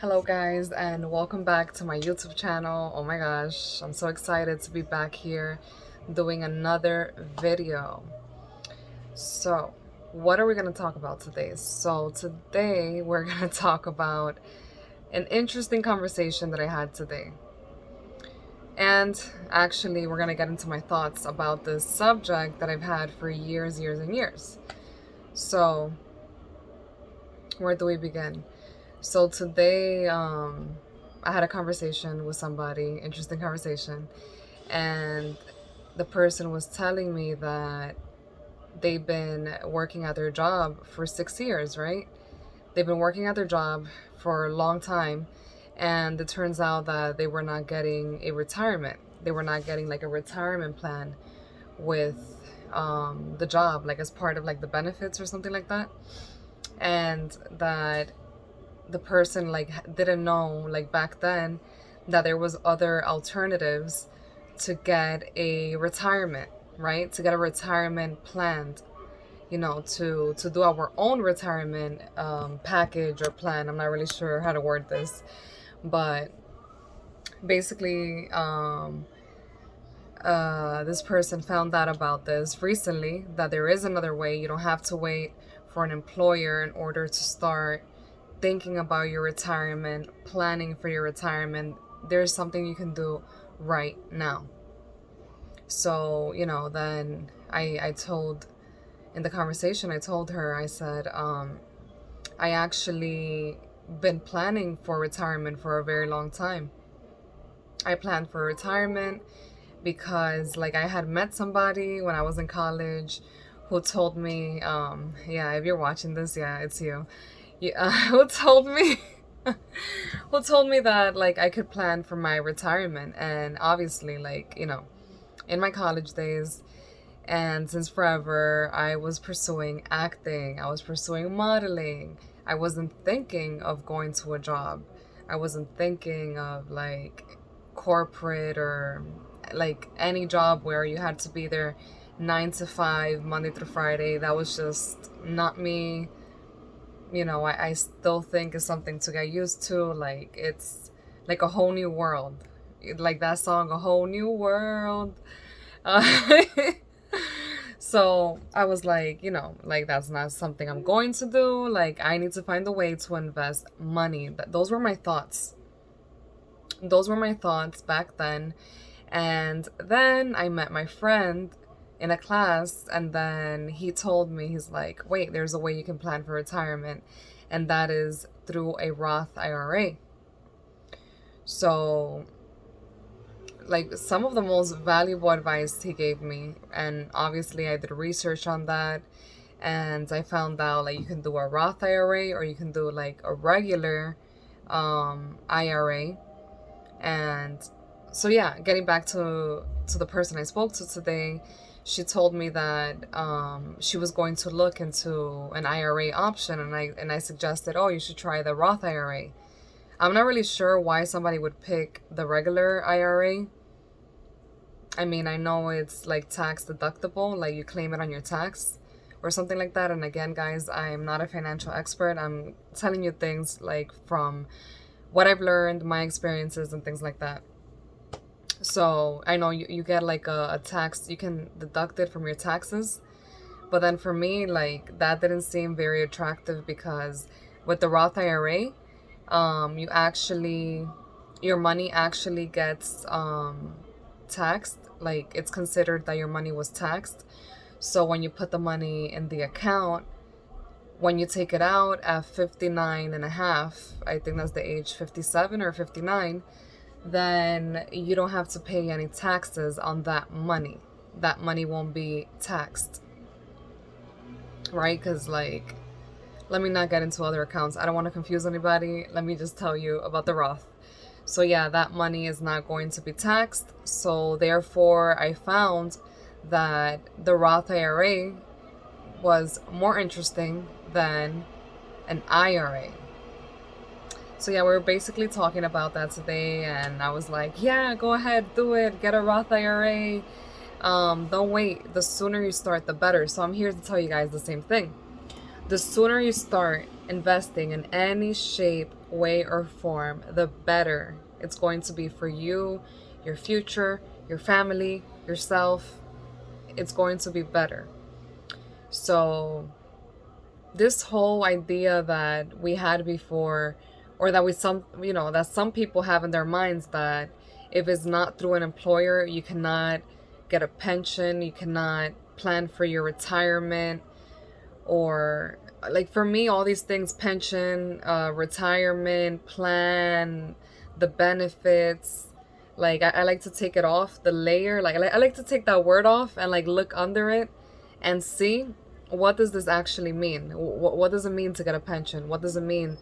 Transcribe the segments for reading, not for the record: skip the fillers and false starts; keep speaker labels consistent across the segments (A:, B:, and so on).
A: Hello guys, and welcome back to my YouTube channel. Oh my gosh, I'm so excited to be back here doing another video. So what are we going to talk about today? So today we're going to talk about an interesting conversation that I had today. And actually we're going to get into my thoughts about this subject that I've had for years and years. So where do we begin? So today, I had a conversation with somebody, interesting conversation, and the person was telling me that they've been working at their job for 6 years, right? They've been working at their job for a long time, and it turns out that they were not getting a retirement. They were not getting like a retirement plan with the job, like as part of like the benefits or something like that. And that the person like didn't know like back then that there was other alternatives to get a retirement, right? To get a retirement planned, to do our own retirement package or plan. I'm not really sure how to word this, but basically this person found out about this recently, that there is another way. You don't have to wait for an employer in order to start thinking about your retirement, planning for your retirement. There's something you can do right now. So, then I told, in the conversation, I told her, I said, I actually been planning for retirement for a very long time. I planned for retirement because like I had met somebody when I was in college who told me, yeah, if you're watching this, yeah, it's you. Yeah, who told me who told me that like I could plan for my retirement. And obviously, like, in my college days and since forever, I was pursuing acting, I was pursuing modeling. I wasn't thinking of going to a job. I wasn't thinking of like corporate or like any job where you had to be there 9 to 5, Monday through Friday. That was just not me. I still think it's something to get used to. Like, it's like a whole new world. Like that song, A Whole New World. Uh, so I was like, like that's not something I'm going to do. Like, I need to find a way to invest money. Those were my thoughts. Those were my thoughts back then. And then I met my friend in a class, and then he told me, he's like, wait, there's a way you can plan for retirement, and that is through a Roth IRA. So like some of the most valuable advice he gave me, and obviously I did research on that, and I found out like you can do a Roth IRA or you can do like a regular IRA. And so yeah, getting back to the person I spoke to today, she told me that she was going to look into an IRA option, and I suggested, oh, you should try the Roth IRA. I'm not really sure why somebody would pick the regular IRA. I mean, I know it's like tax deductible, like you claim it on your tax or something like that. And again, guys, I'm not a financial expert. I'm telling you things like from what I've learned, my experiences and things like that. So I know you get like a tax, you can deduct it from your taxes. But then for me, like that didn't seem very attractive, because with the Roth IRA, your money actually gets taxed. Like, it's considered that your money was taxed. So when you put the money in the account, when you take it out at 59 and a half, I think that's the age, 57 or 59, then you don't have to pay any taxes on that money. That money won't be taxed, right? Because like, let me not get into other accounts. I don't want to confuse anybody. Let me just tell you about the Roth. So yeah, that money is not going to be taxed. So therefore, I found that the Roth IRA was more interesting than an IRA. So yeah, we were basically talking about that today, and I was like, yeah, go ahead, do it, get a Roth IRA. Don't wait. The sooner you start, the better. So I'm here to tell you guys the same thing. The sooner you start investing in any shape way or form, the better it's going to be for you, your future, your family, yourself. It's going to be better. So this whole idea that we had before, or that that some people have in their minds, that if it's not through an employer, you cannot get a pension, you cannot plan for your retirement, or like for me, all these things, pension, retirement plan, the benefits, like I like to take it off the layer, like I like to take that word off and like look under it and see, what does this actually mean? What does it mean to get a pension? What does it mean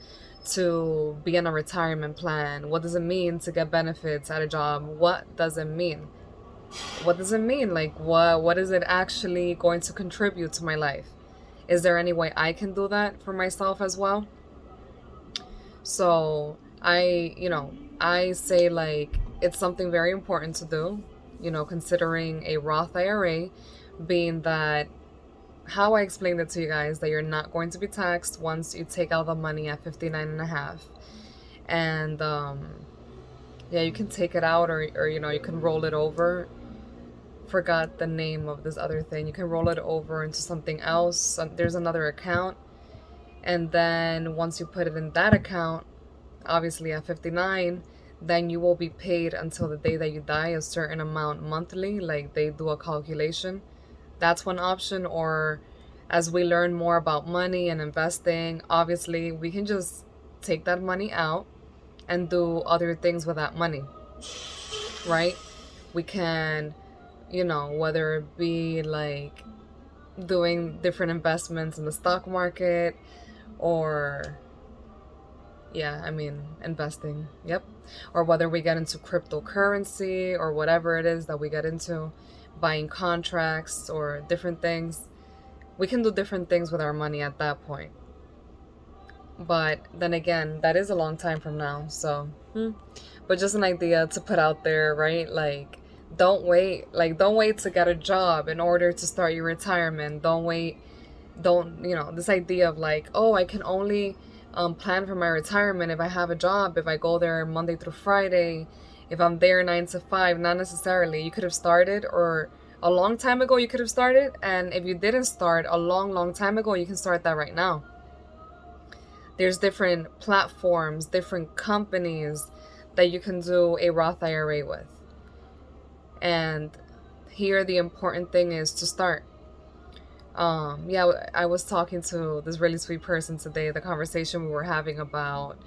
A: to be in a retirement plan? What does it mean to get benefits at a job? What does it mean? What does it mean? Like, what is it actually going to contribute to my life? Is there any way I can do that for myself as well? So I say, like, it's something very important to do, considering a Roth IRA, being that, how I explained it to you guys, that you're not going to be taxed once you take out the money at 59 and a half. And yeah, you can take it out, or you can roll it over. Forgot the name of this other thing. You can roll it over into something else. There's another account, and then once you put it in that account, obviously at 59, then you will be paid until the day that you die a certain amount monthly. Like, they do a calculation. That's one option. Or as we learn more about money and investing, obviously we can just take that money out and do other things with that money, right? We can, whether it be like doing different investments in the stock market, or investing, yep. Or whether we get into cryptocurrency, or whatever it is that we get into, buying contracts or different things. We can do different things with our money at that point. But then again, that is a long time from now, so but just an idea to put out there, right? Like, don't wait to get a job in order to start your retirement. This idea of like, oh, I can only plan for my retirement if I have a job, if I go there Monday through Friday, if I'm there 9 to 5. Not necessarily. You could have started, or a long time ago you could have started, and if you didn't start a long time ago, you can start that right now. There's different platforms, different companies that you can do a Roth IRA with. And here the important thing is to start. I was talking to this really sweet person today. The conversation we were having about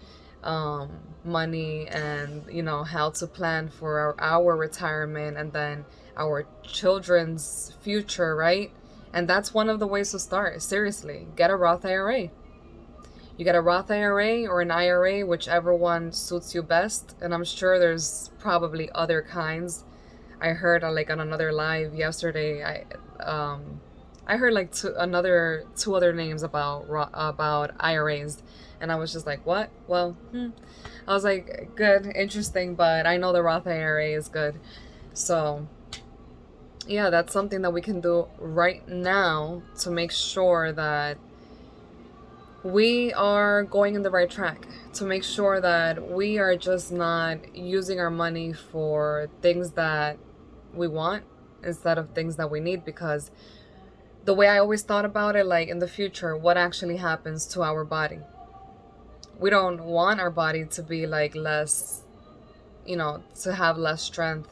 A: money, and how to plan for our retirement, and then our children's future, right? And that's one of the ways to start. Seriously, get a Roth IRA. You get a Roth IRA or an IRA, whichever one suits you best. And I'm sure there's probably other kinds. I heard on another live yesterday, I heard like two other names about IRAs, and I was just like, what? Well, I was like, good, interesting, but I know the Roth IRA is good. So yeah, that's something that we can do right now to make sure that we are going in the right track, to make sure that we are just not using our money for things that we want instead of things that we need. Because the way I always thought about it, like, in the future, what actually happens to our body? We don't want our body to be like less, to have less strength,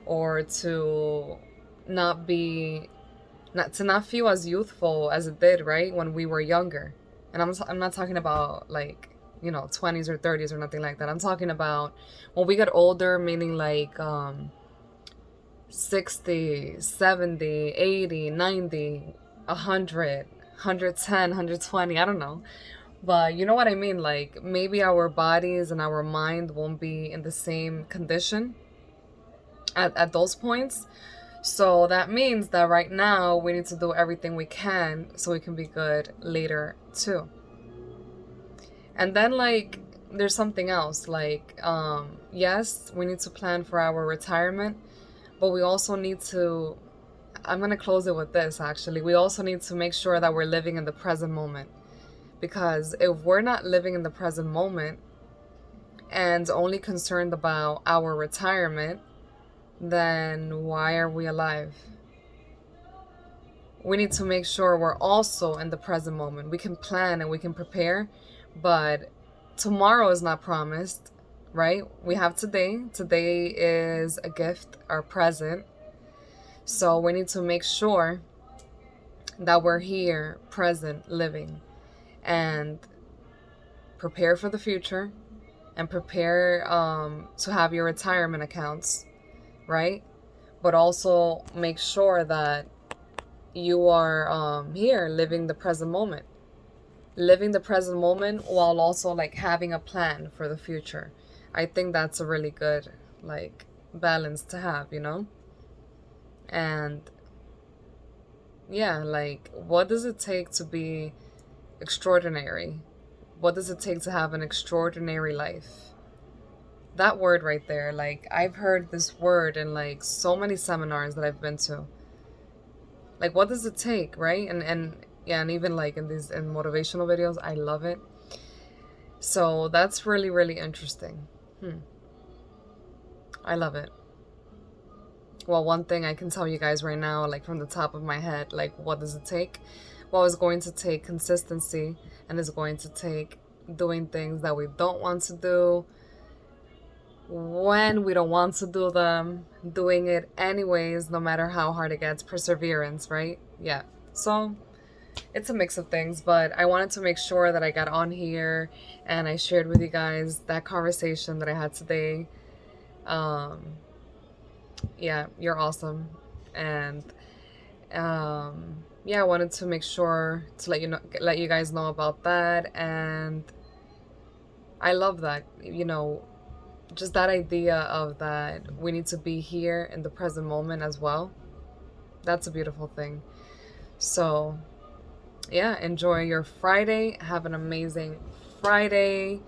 A: or to not feel as youthful as it did, right, when we were younger. And I'm not talking about like 20s or 30s or nothing like that. I'm talking about when we get older, meaning like 60, 70, 80, 90, 100, 110, 120, I don't know. But you know what I mean? Like, maybe our bodies and our mind won't be in the same condition at those points. So that means that right now we need to do everything we can so we can be good later too. And then, like, there's something else. Like, yes, we need to plan for our retirement, but we also need to, I'm going to close it with this actually. We also need to make sure that we're living in the present moment. Because if we're not living in the present moment, and only concerned about our retirement, then why are we alive? We need to make sure we're also in the present moment. We can plan and we can prepare, but tomorrow is not promised, right? We have today. Today is a gift, our present. So we need to make sure that we're here, present, living, and prepare for the future, and prepare to have your retirement accounts, right? But also make sure that you are here living the present moment. Living the present moment while also like having a plan for the future. I think that's a really good like balance to have, you know? And yeah, like what does it take to be extraordinary? What does it take to have an extraordinary life? That word right there, like I've heard this word in like so many seminars that I've been to. Like what does it take, right? And yeah, and even like in motivational videos, I love it. So that's really, really interesting. I love it. Well, one thing I can tell you guys right now, like from the top of my head, like what does it take? Well, it's going to take consistency, and it's going to take doing things that we don't want to do when we don't want to do them, doing it anyways, no matter how hard it gets. Perseverance, right? Yeah. So it's a mix of things, but I wanted to make sure that I got on here and I shared with you guys that conversation that I had today. Yeah, you're awesome. And yeah, I wanted to make sure to let you guys know about that. And I love that, just that idea of that we need to be here in the present moment as well. That's a beautiful thing. So yeah, enjoy your Friday. Have an amazing Friday.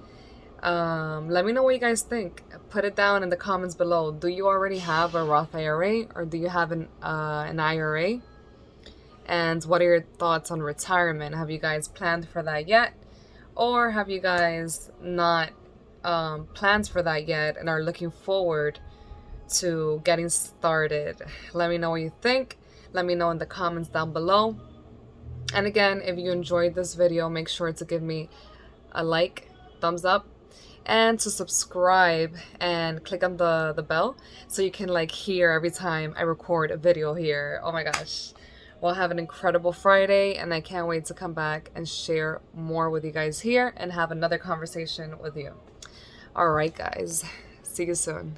A: Let me know what you guys think. Put it down in the comments below. Do you already have a Roth IRA, or do you have an IRA? And what are your thoughts on retirement? Have you guys planned for that yet? Or have you guys not plans for that yet and are looking forward to getting started? Let me know what you think. Let me know in the comments down below. And again, if you enjoyed this video, make sure to give me a like, thumbs up, and to subscribe and click on the bell so you can like hear every time I record a video here. Oh my gosh. Well, have an incredible Friday, and I can't wait to come back and share more with you guys here and have another conversation with you. All right, guys. See you soon.